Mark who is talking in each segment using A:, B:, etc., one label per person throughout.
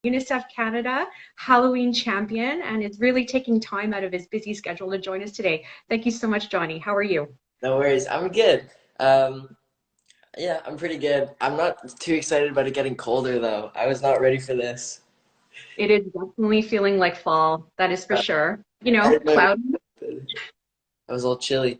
A: UNICEF Canada Halloween champion and is really taking time out of his busy schedule to join us today. Thank you so much, Johnny. How are you?
B: No worries. I'm good. Yeah, I'm pretty good. I'm not too excited about it getting colder though. I was not ready for this.
A: It is definitely feeling like fall, that is for
B: Uh,
A: sure.
B: I didn't know
A: Cloudy.
B: I was a little chilly.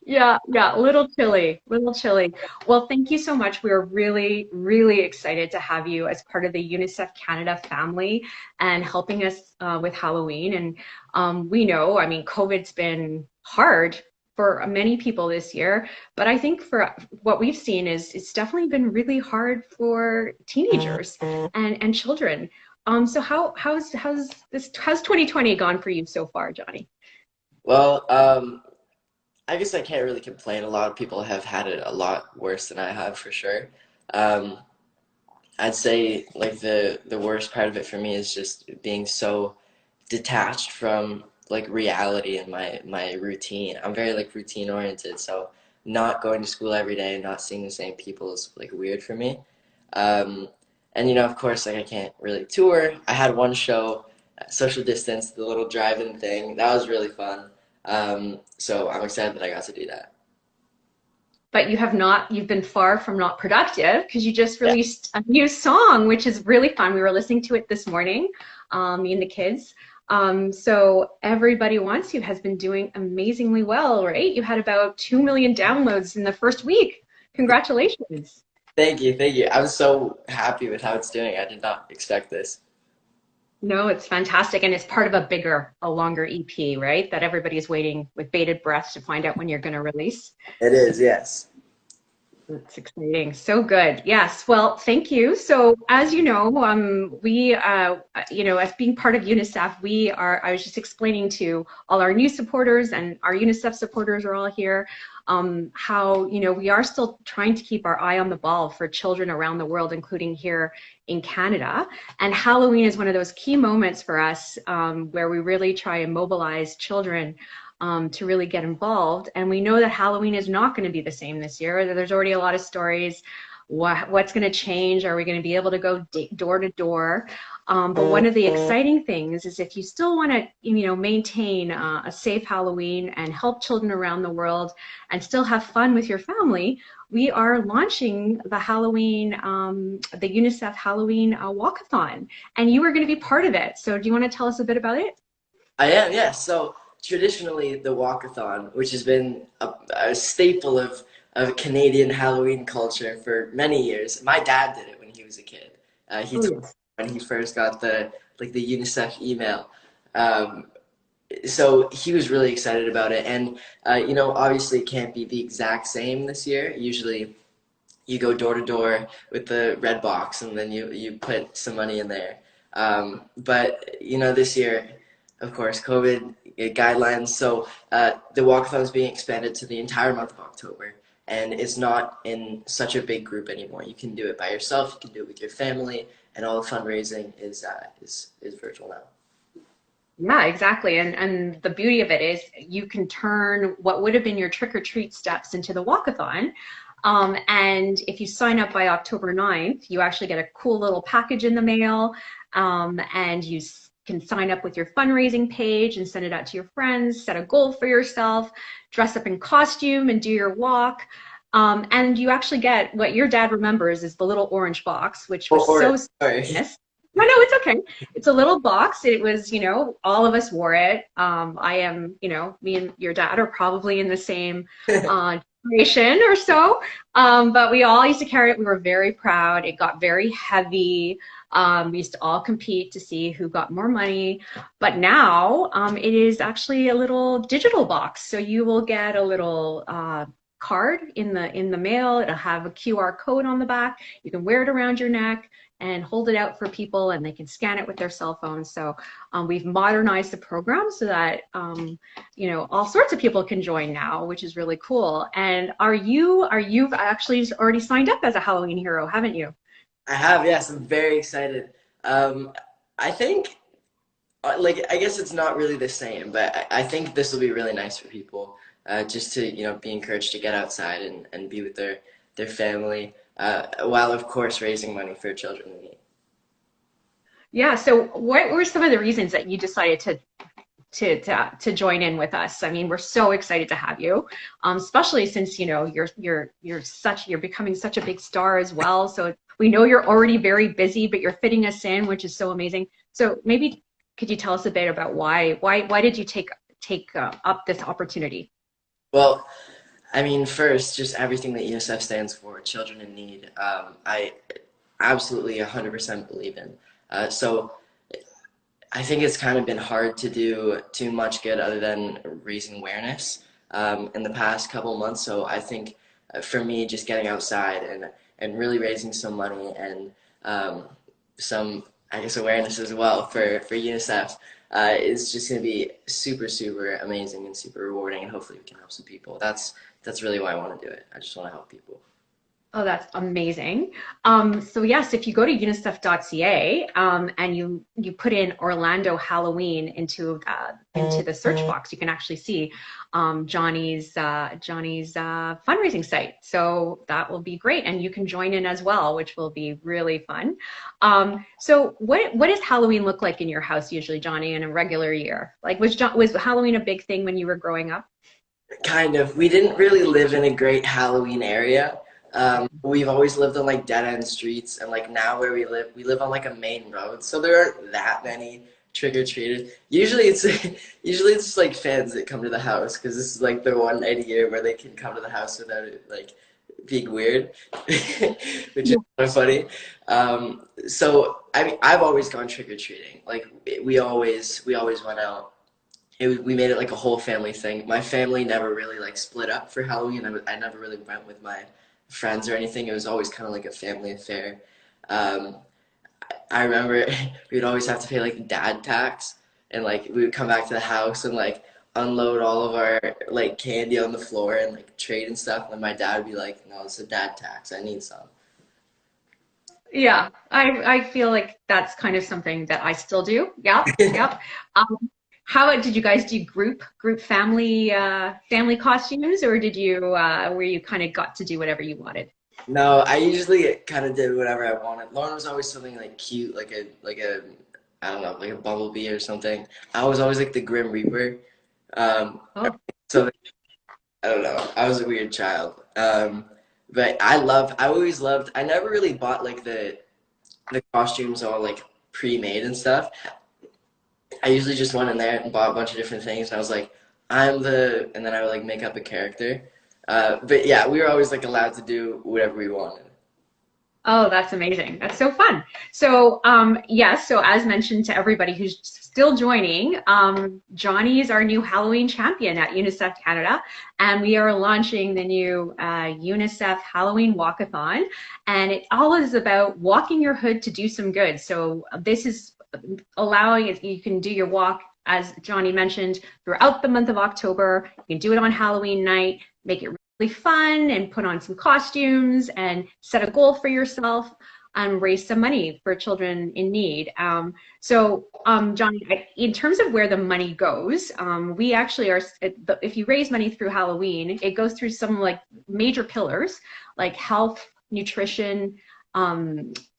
A: Yeah, a little chilly, little chilly. Well, thank you so much. We're really, really excited to have you as part of the UNICEF Canada family and helping us with Halloween. And we know, I mean, COVID's been hard for many people this year, but I think for what we've seen is it's definitely been really hard for teenagers and children. So how's 2020 gone for you so far, Johnny?
B: Well, I guess I can't really complain. A lot of people have had it a lot worse than I have for sure. Um, I'd say like the worst part of it for me is just being so detached from like reality and my routine. I'm very like routine oriented, so not going to school every day and not seeing the same people is like weird for me. Um, and of course, like I can't really tour. I had one show, social distance, the little drive-in thing. That was really fun. So I'm excited that I got to do that.
A: But you've been far from not productive because you just
B: Yeah.
A: released a new song, which is really fun. We were listening to it this morning, me and the kids. So Everybody Wants You has been doing amazingly well, right? You had about 2 million downloads in the first week. Congratulations.
B: Thank you, thank you. I'm so happy with how it's doing. I did not expect this.
A: No, it's fantastic. And it's part of a longer EP, right? That everybody's waiting with bated breath to find out when you're going to release.
B: It is, yes.
A: That's exciting. So good. Yes. Well, thank you. So, as you know, as being part of UNICEF, I was just explaining to all our new supporters and our UNICEF supporters are all here, how, we are still trying to keep our eye on the ball for children around the world, including here in Canada. And Halloween is one of those key moments for us, where we really try and mobilize children to really get involved. And we know that Halloween is not going to be the same this year. There's already a lot of stories. What's going to change? Are we going to be able to go door to door? But one of the exciting things is if you still want to, maintain a safe Halloween and help children around the world and still have fun with your family, we are launching the the UNICEF Halloween Walkathon, and you are going to be part of it. So do you want to tell us a bit about it?
B: I am, yes. So traditionally, the Walkathon, which has been a staple of Canadian Halloween culture for many years. My dad did it when he was a kid. He
A: Oh,
B: told me
A: yes.
B: when he first got the UNICEF email. Um, so he was really excited about it, and obviously it can't be the exact same this year. Usually, you go door to door with the red box, and then you put some money in there. But this year, of course, COVID guidelines. So the walkathon is being expanded to the entire month of October, and it's not in such a big group anymore. You can do it by yourself. You can do it with your family, and all the fundraising is virtual now.
A: Yeah, exactly. And the beauty of it is you can turn what would have been your trick or treat steps into the walkathon. And if you sign up by October 9th, you actually get a cool little package in the mail. And you can sign up with your fundraising page and send it out to your friends, set a goal for yourself, dress up in costume and do your walk. And you actually get what your dad remembers is the little orange box, which was
B: Or
A: so
B: sorry.
A: yes. No, it's okay. It's a little box. It was, all of us wore it. I am, me and your dad are probably in the same generation or so. But we all used to carry it. We were very proud. It got very heavy. We used to all compete to see who got more money. But now it is actually a little digital box. So you will get a little card in the mail. It'll have a QR code on the back. You can wear it around your neck and hold it out for people, and they can scan it with their cell phones. So we've modernized the program so that all sorts of people can join now, which is really cool. And you've actually already signed up as a Halloween hero, haven't you?
B: I have, yes. I'm very excited. I think, I guess it's not really the same, but I think this will be really nice for people, just to, be encouraged to get outside and be with their family, while of course raising money for children in need.
A: Yeah. So what were some of the reasons that you decided to join in with us? I mean, we're so excited to have you, especially since you're becoming such a big star as well. So we know you're already very busy, but you're fitting us in, which is so amazing. So maybe could you tell us a bit about why did you take up this opportunity?
B: Well, I mean, first, just everything that UNICEF stands for, children in need, I absolutely 100% believe in. So I think it's kind of been hard to do too much good other than raising awareness in the past couple months. So I think for me, just getting outside and really raising some money and some, I guess, awareness as well for UNICEF is just going to be super, super amazing and super rewarding. And hopefully we can help some people. That's really why I want to do it. I just want to help people.
A: Oh, that's amazing. So yes, if you go to unicef.ca and you put in Orlando Halloween into the search box, you can actually see Johnny's fundraising site. So that will be great, and you can join in as well, which will be really fun. So what does Halloween look like in your house usually, Johnny, in a regular year? Like was Halloween a big thing when you were growing up?
B: Kind of. We didn't really live in a great Halloween area. We've always lived on like dead end streets, and like now where we live on like a main road, so there aren't that many trick-or-treaters. Usually it's just like fans that come to the house because this is like the one night a year where they can come to the house without it like being weird, which is kind of funny. So I mean, I've always gone trick-or-treating. Like we always went out. We made it like a whole family thing. My family never really like split up for Halloween. I never really went with my friends or anything. It was always kind of like a family affair. Um, I remember we would always have to pay like dad tax, and like we would come back to the house and like unload all of our like candy on the floor and like trade and stuff. And my dad would be like, "No, it's a dad tax. I need some."
A: Yeah, I feel like that's kind of something that I still do. Yep, yep. Um, how did you guys do group family costumes, or did you where you kind of got to do whatever you wanted?
B: No, I usually kind of did whatever I wanted. Lauren was always something like cute, like a I don't know, like a bumblebee or something. I was always like the Grim Reaper. Um,
A: Oh,
B: so I don't know. I was a weird child. But I always loved, I never really bought like the costumes all like pre-made and stuff. I usually just went in there and bought a bunch of different things, and I was like, and then I would like make up a character. But yeah, we were always like allowed to do whatever we wanted.
A: oh, that's amazing. That's so fun. So, yes, so as mentioned to everybody who's still joining, Johnny is our new Halloween champion at UNICEF Canada, and we are launching the new UNICEF Halloween Walkathon, and it all is about walking your hood to do some good. So this is allowing you can do your walk, as Johnny mentioned, throughout the month of October. You can do it on Halloween night, make it really fun and put on some costumes and set a goal for yourself and raise some money for children in need. Johnny, in terms of where the money goes, we actually are, if you raise money through Halloween, it goes through some like major pillars like health, nutrition,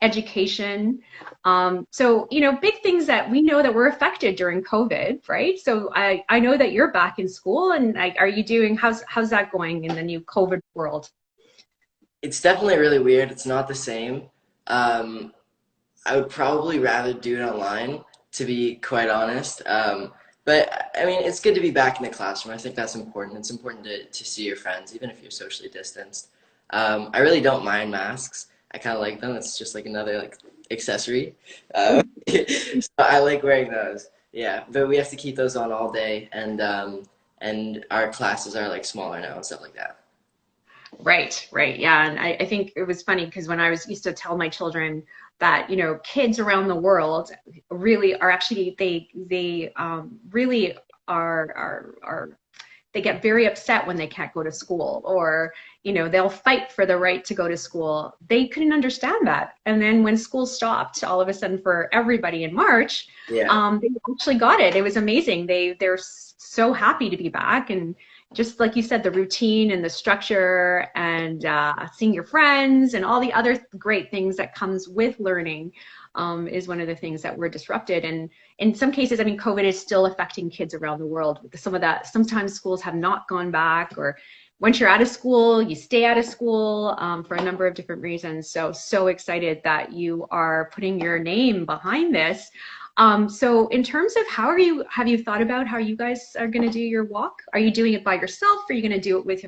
A: education. Big things that we know that were affected during COVID, right? So I know that you're back in school, and like, are you doing, how's that going in the new COVID world?
B: It's definitely really weird. It's not the same. I would probably rather do it online, to be quite honest. But I mean, it's good to be back in the classroom. I think that's important. It's important to see your friends, even if you're socially distanced. I really don't mind masks. I kind of like them. It's just like another like accessory. So I like wearing those. Yeah, but we have to keep those on all day, and our classes are like smaller now and stuff like that.
A: Right, right. Yeah. And I think it was funny because when I was used to tell my children that, kids around the world really are actually, they really are they get very upset when they can't go to school, or they'll fight for the right to go to school. They couldn't understand that, and then when school stopped all of a sudden for everybody in March,
B: Yeah.
A: they actually got it. It was amazing. They're so happy to be back, and just like you said, the routine and the structure and seeing your friends and all the other great things that comes with learning is one of the things that were disrupted. And in some cases, I mean, COVID is still affecting kids around the world. Some of that, sometimes schools have not gone back, or once you're out of school, you stay out of school for a number of different reasons. So excited that you are putting your name behind this. So in terms of have you thought about how you guys are going to do your walk? Are you doing it by yourself? Are you going to do it with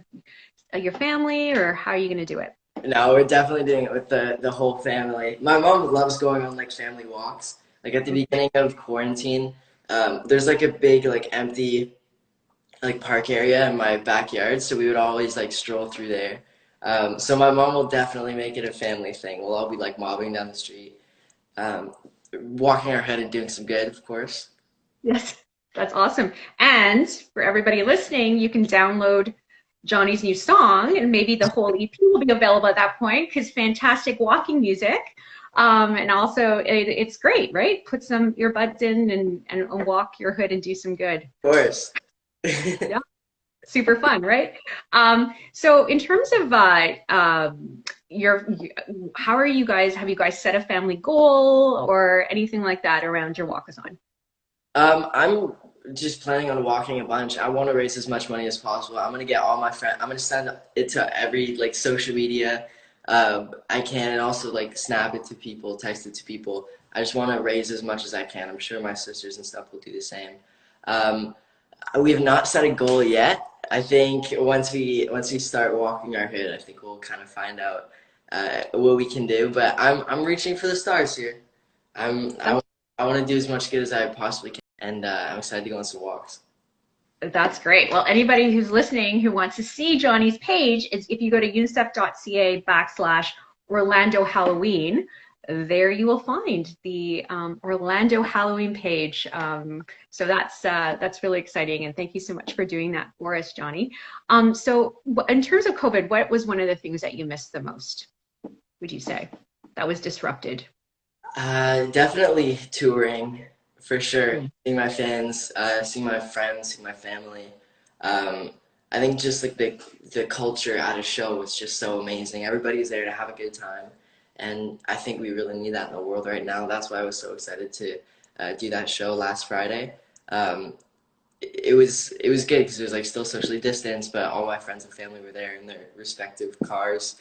A: your family, or how are you going to do it?
B: No, we're definitely doing it with the whole family. My mom loves going on like family walks. Like at the beginning of quarantine, there's like a big like empty like park area in my backyard, so we would always like stroll through there. So my mom will definitely make it a family thing. We'll all be like mobbing down the street, walking our head and doing some good, of course.
A: Yes, that's awesome. And for everybody listening, you can download Johnny's new song, and maybe the whole EP will be available at that point, because fantastic walking music. And also it's great, right? Put some earbuds in and walk your hood and do some good.
B: Of course.
A: Yeah, super fun, right? So in terms of how are you guys, have you guys set a family goal or anything like that around your walkathon?
B: I'm just planning on walking a bunch. I want to raise as much money as possible. I'm gonna get all my friends. I'm gonna send it to every like social media I can, and also like snap it to people, text it to people. I just want to raise as much as I can. I'm sure my sisters and stuff will do the same. We have not set a goal yet. I think once we start walking our hood, I think we'll kind of find out what we can do. But I'm reaching for the stars here. I want to do as much good as I possibly can, and I'm excited to go on some walks.
A: That's great. Well, anybody who's listening who wants to see Johnny's page, is if you go to unicef.ca/Orlando Halloween, there you will find the Orlando Halloween page. So that's really exciting, and thank you so much for doing that for us, Johnny. So in terms of COVID, what was one of the things that you missed the most, would you say, that was disrupted?
B: Definitely touring, for sure. Seeing my fans, seeing my friends, seeing my family. I think just like the culture at a show was just so amazing. Everybody's there to have a good time, and I think we really need that in the world right now. That's why I was so excited to do that show last Friday. It was good because it was like still socially distanced, but all my friends and family were there in their respective cars.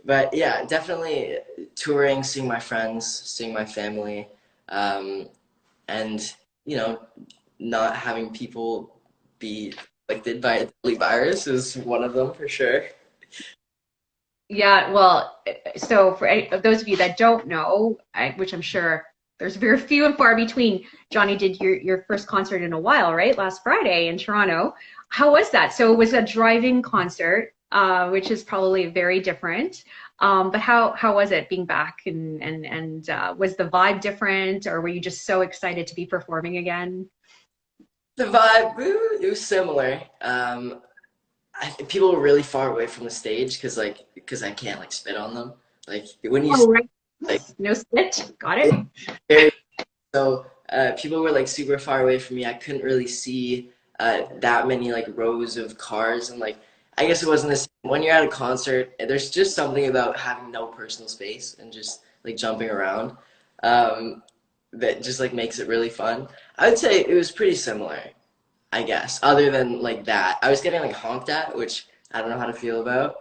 B: But yeah, definitely touring, seeing my friends, seeing my family, and you know, not having people be afflicted by a deadly virus is one of them for sure.
A: Yeah, well, so for those of you that don't know, which I'm sure there's very few and far between, Johnny did your first concert in a while, right? Last Friday in Toronto. How was that? So it was a drive-in concert, which is probably very different. But how was it being back, and was the vibe different, or were you just so excited to be performing again?
B: The vibe, it was similar. People were really far away from the stage because I can't like spit on them. Like when you
A: right. Like no spit, got it.
B: So people were like super far away from me. I couldn't really see that many like rows of cars, and like I guess it wasn't the same. When you're at a concert, there's just something about having no personal space and just like jumping around that just like makes it really fun. I would say it was pretty similar, I guess, other than like that. I was getting like honked at, which I don't know how to feel about.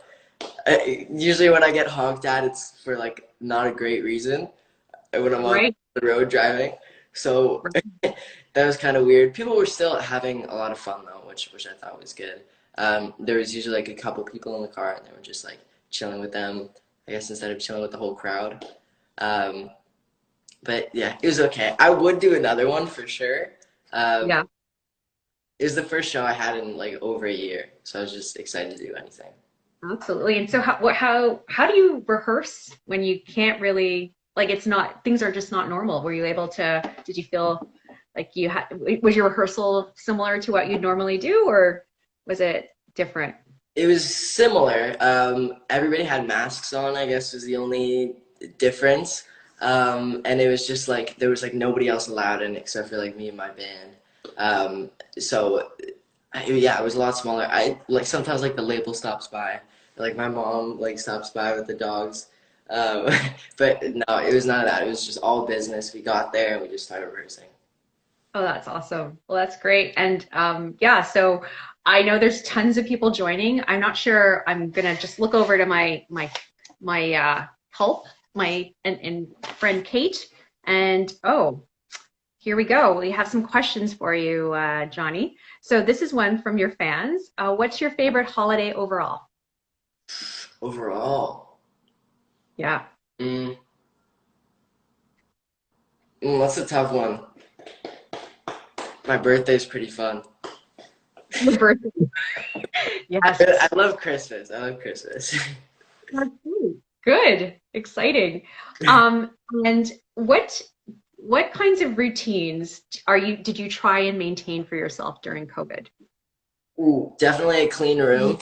B: Usually when I get honked at, it's for like not a great reason when I'm on the road driving. So that was kind of weird. People were still having a lot of fun though, which I thought was good. There was usually like a couple people in the car, and they were just like chilling with them, I guess, instead of chilling with the whole crowd. But yeah, it was okay. I would do another one for sure. Yeah. It was the first show I had in like over a year, so I was just excited to do anything.
A: Absolutely. And so how do you rehearse when you can't really, like, things are just not normal? Were you able to, did you feel like was your rehearsal similar to what you'd normally do, or was it different?
B: It was similar. Everybody had masks on, I guess, was the only difference. And it was just like, there was like nobody else allowed in except for like me and my band. So Yeah, it was a lot smaller. I like sometimes like the label stops by, like my mom like stops by with the dogs. Um, but no, it was none of that. It was just all business. We got there and we just started rehearsing.
A: Oh, that's awesome. Well, that's great. And yeah, so I know there's tons of people joining. I'm not sure. I'm gonna just look over to my help, my and friend Kate. And oh, here we go. We have some questions for you, Johnny. So this is one from your fans. What's your favorite holiday overall?
B: Overall,
A: Yeah.
B: mm, that's a tough one. My birthday's pretty fun.
A: Your birthday. Yes.
B: I love Christmas. I love Christmas.
A: That's great. Good. Exciting. Um, and what kinds of routines did you try and maintain for yourself during COVID?
B: Ooh, definitely a clean room.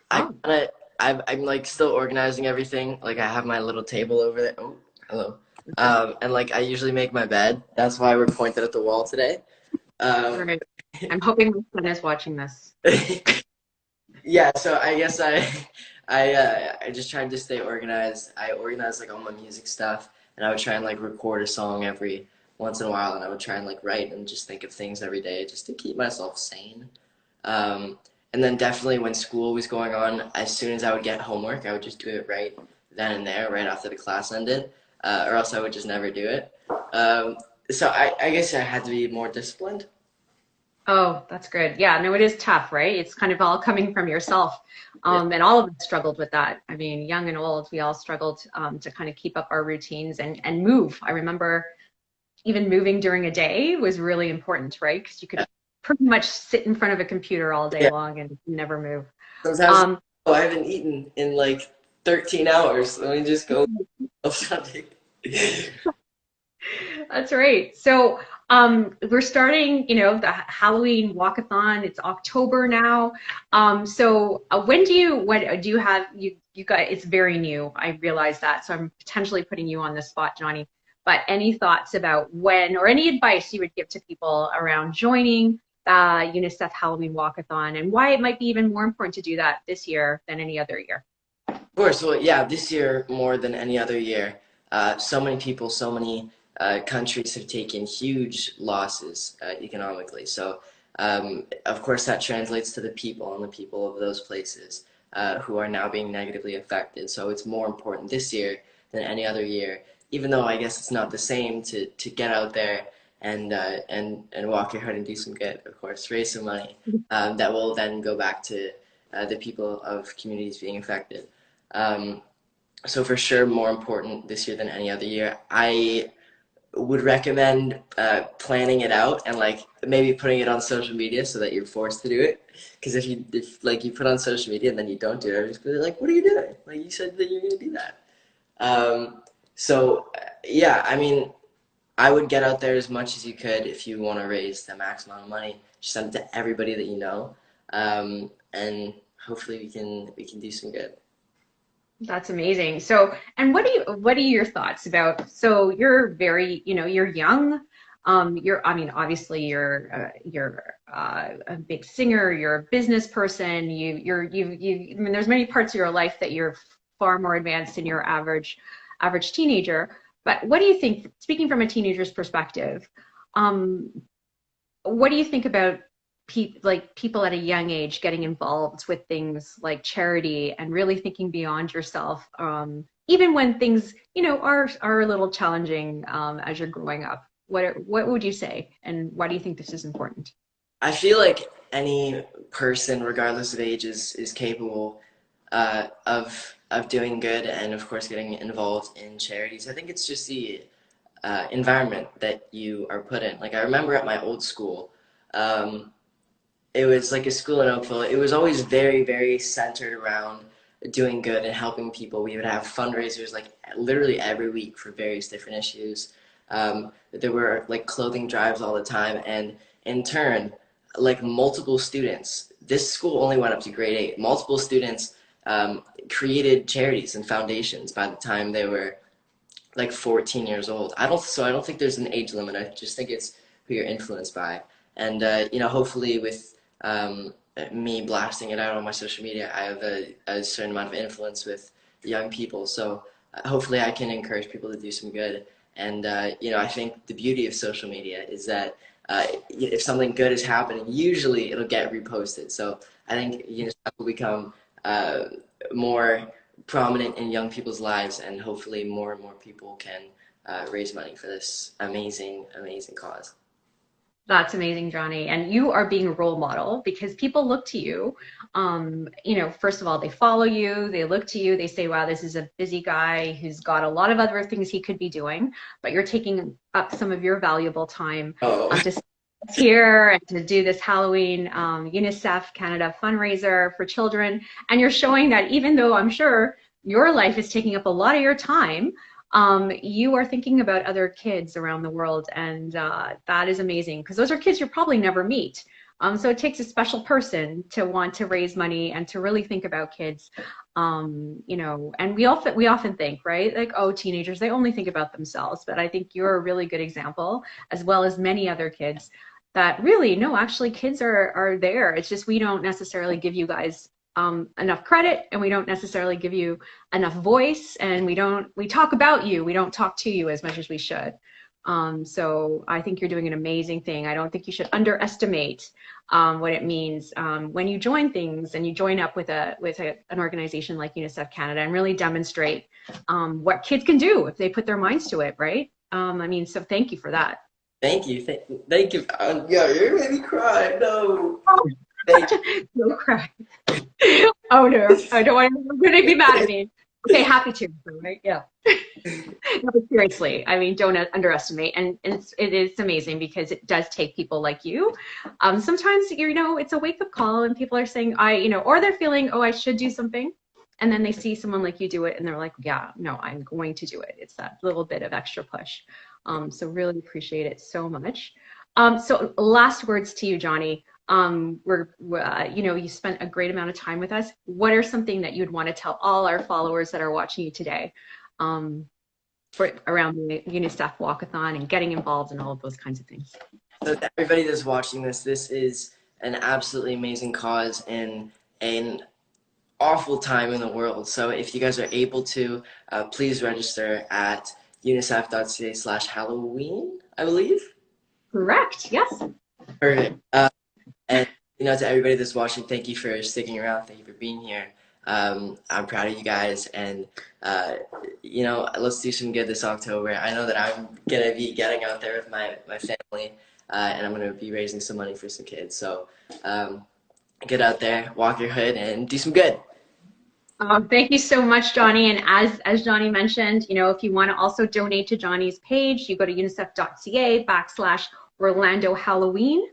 B: I
A: Oh,
B: kind of, I'm like still organizing everything. Like I have my little table over there. Oh, hello. And like I usually make my bed. That's why we're pointed at the wall today.
A: all
B: Um,
A: right. I'm hoping my son is watching this.
B: yeah, so I guess I just tried to stay organized. I organized like all my music stuff, and I would try and like record a song every once in a while, and I would try and like write and just think of things every day just to keep myself sane. Um, and then definitely when school was going on, as soon as I would get homework, I would just do it right then and there, right after the class ended, or else I would just never do it. So I guess I had to be more disciplined.
A: Oh, that's good. Yeah, no, it is tough, right? It's kind of all coming from yourself.
B: Yeah.
A: And all of us struggled with that. I mean, young and old, we all struggled to kind of keep up our routines and move. I remember even moving during a day was really important, right? Because you could pretty much sit in front of a computer all day
B: Yeah.
A: long and never move.
B: Sometimes,
A: Um,
B: oh, I haven't eaten in like 13 hours. Let me just go of something.
A: that's right. So we're starting, the Halloween Walkathon. It's October now. So when what do you have, you got, it's very new. I realize that. So I'm potentially putting you on the spot, Johnny. But any thoughts about when, or any advice you would give to people around joining the UNICEF Halloween Walkathon and why it might be even more important to do that this year than any other year?
B: Of course, well, yeah, this year more than any other year, so many people, so many countries have taken huge losses economically. So, of course, that translates to the people and the people of those places who are now being negatively affected. So it's more important this year than any other year, even though I guess it's not the same to get out there and walk your herd and do some good, of course, raise some money that will then go back to the people of communities being affected. Um, so for sure, more important this year than any other year. I would recommend planning it out and like maybe putting it on social media so that you're forced to do it. Because if like you put on social media and then you don't do it, everybody's gonna be like, "What are you doing? Like you said that you're gonna do that." Yeah, I mean, I would get out there as much as you could if you want to raise the max amount of money. Just send it to everybody that you know, and hopefully we can do some good.
A: That's amazing. So, and what are your thoughts about, so you're very, you're young. I mean, obviously you're a big singer, you're a business person, I mean, there's many parts of your life that you're far more advanced than your average teenager. But what do you think, speaking from a teenager's perspective, um, what do you think about people at a young age getting involved with things like charity and really thinking beyond yourself, even when things, are a little challenging as you're growing up? What would you say, and why do you think this is important?
B: I feel like any person, regardless of age, is capable of doing good and of course getting involved in charities. I think it's just the environment that you are put in. Like I remember at my old school, um, it was like a school in Oakville. It was always very, very centered around doing good and helping people. We would have fundraisers like literally every week for various different issues. There were like clothing drives all the time, and in turn, like multiple students. This school only went up to grade 8. Multiple students created charities and foundations by the time they were like 14 years old. I don't think there's an age limit. I just think it's who you're influenced by. And hopefully with me blasting it out on my social media, I have a certain amount of influence with young people. So hopefully I can encourage people to do some good. And you know, I think the beauty of social media is that if something good is happening, usually it'll get reposted. So I think UNICEF will become more prominent in young people's lives, and hopefully more and more people can raise money for this amazing, amazing cause.
A: That's amazing, Johnny. And you are being a role model because people look to you. You know, first of all, they follow you, they look to you, they say, wow, this is a busy guy who's got a lot of other things he could be doing, but you're taking up some of your valuable time to sit here and to do this Halloween UNICEF Canada fundraiser for children. And you're showing that even though I'm sure your life is taking up a lot of your time, you are thinking about other kids around the world, and that is amazing because those are kids you'll probably never meet. So it takes a special person to want to raise money and to really think about kids. You know, and we often think, right, like, oh, teenagers, they only think about themselves. But I think you're a really good example, as well as many other kids, that really, no, actually, kids are there. It's just we don't necessarily give you guys enough credit, and we don't necessarily give you enough voice, and we talk about you, we don't talk to you as much as we should. So I think you're doing an amazing thing. I don't think you should underestimate what it means when you join things and you join up with an organization like UNICEF Canada and really demonstrate what kids can do if they put their minds to it, right? I mean, so thank you for that.
B: Thank you, thank you. Yeah, you're making me cry. No.
A: Oh. No cry. Oh no, I don't want to be mad at me. Okay, happy to, right? Yeah. No, but seriously, I mean, don't underestimate, and it is amazing because it does take people like you. Sometimes, you know, it's a wake-up call, and people are saying, or they're feeling, oh, I should do something, and then they see someone like you do it, and they're like, yeah, no, I'm going to do it. It's that little bit of extra push. So really appreciate it so much. So last words to you, Johnny. You know, you spent a great amount of time with us. What are something that you'd want to tell all our followers that are watching you today around the UNICEF Walkathon and getting involved in all of those kinds of things?
B: So to everybody that's watching this is an absolutely amazing cause in an awful time in the world. So if you guys are able to, please register at unicef.ca/Halloween, I believe.
A: Correct. Yes.
B: Perfect. And you know, to everybody that's watching, thank you for sticking around. Thank you for being here. I'm proud of you guys, and you know, let's do some good this October. I know that I'm gonna be getting out there with my family, and I'm gonna be raising some money for some kids. So get out there, walk your hood, and do some good.
A: Thank you so much, Johnny. And as Johnny mentioned, you know, if you want to also donate to Johnny's page, you go to unicef.ca/Orlando Halloween,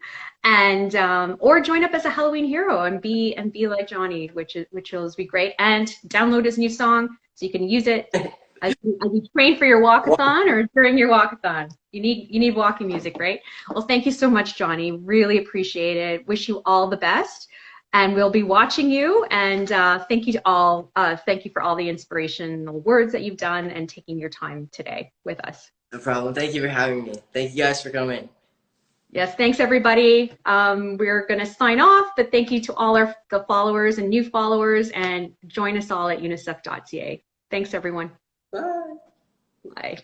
A: and or join up as a Halloween hero and be like Johnny, which will be great. And download his new song so you can use it as you train for your walkathon or during your walkathon. You need walking music, right? Well, thank you so much, Johnny. Really appreciate it. Wish you all the best. And we'll be watching you. And thank you to all. Thank you for all the inspirational words that you've done and taking your time today with us.
B: No problem. Thank you for having me. Thank you guys for coming.
A: Yes, thanks everybody. We're going to sign off, but thank you to all the followers and new followers, and join us all at unicef.ca. Thanks everyone.
B: Bye.
A: Bye.